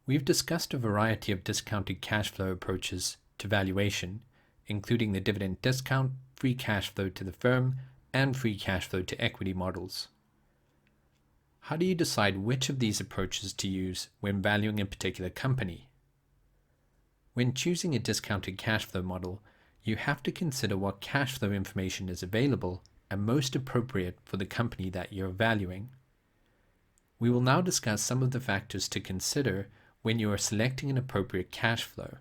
We've discussed a variety of discounted cash flow approaches to valuation, including the dividend discount, free cash flow to the firm, and free cash flow to equity models. How do you decide which of these approaches to use when valuing a particular company? When choosing a discounted cash flow model, you have to consider what cash flow information is available and most appropriate for the company that you're valuing. We will now discuss some of the factors to consider when you are selecting an appropriate cash flow.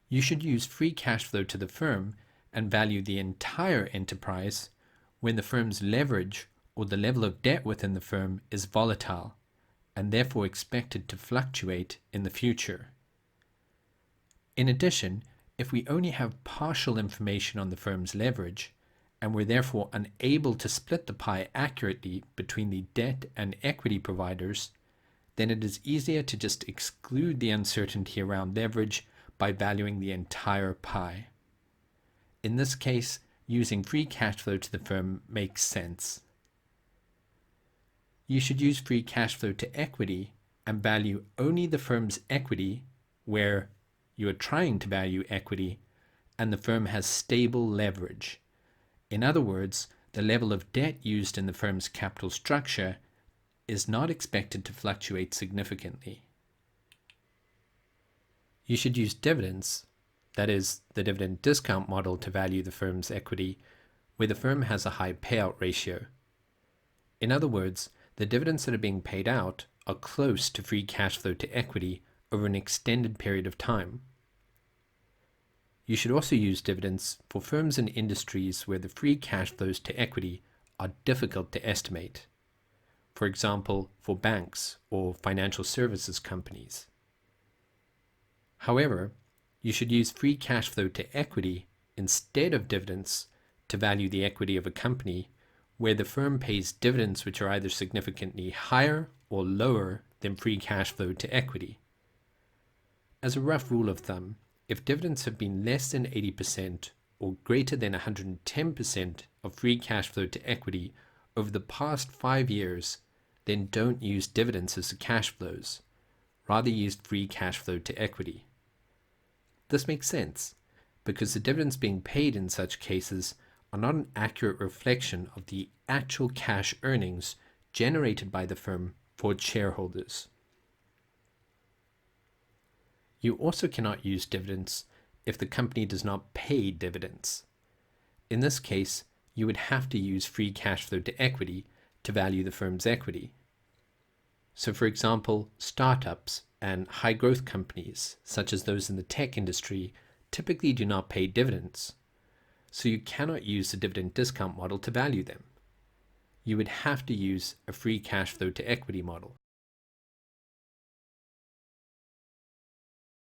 You should use free cash flow to the firm and value the entire enterprise when the firm's leverage or the level of debt within the firm is volatile and therefore expected to fluctuate in the future. In addition, if we only have partial information on the firm's leverage, and we're therefore unable to split the pie accurately between the debt and equity providers, then it is easier to just exclude the uncertainty around leverage by valuing the entire pie. In this case, using free cash flow to the firm makes sense. You should use free cash flow to equity and value only the firm's equity where you are trying to value equity and the firm has stable leverage. In other words, the level of debt used in the firm's capital structure is not expected to fluctuate significantly. You should use dividends, that is, the dividend discount model, to value the firm's equity where the firm has a high payout ratio. In other words, the dividends that are being paid out are close to free cash flow to equity over an extended period of time. You should also use dividends for firms and industries where the free cash flows to equity are difficult to estimate. For example, for banks or financial services companies. However, you should use free cash flow to equity instead of dividends to value the equity of a company where the firm pays dividends which are either significantly higher or lower than free cash flow to equity. As a rough rule of thumb, if dividends have been less than 80% or greater than 110% of free cash flow to equity over the past 5 years, then don't use dividends as the cash flows. Rather use free cash flow to equity. This makes sense because the dividends being paid in such cases are not an accurate reflection of the actual cash earnings generated by the firm for its shareholders. You also cannot use dividends if the company does not pay dividends. In this case, you would have to use free cash flow to equity to value the firm's equity. So for example, startups and high growth companies, such as those in the tech industry, typically do not pay dividends. So you cannot use the dividend discount model to value them. You would have to use a free cash flow to equity model.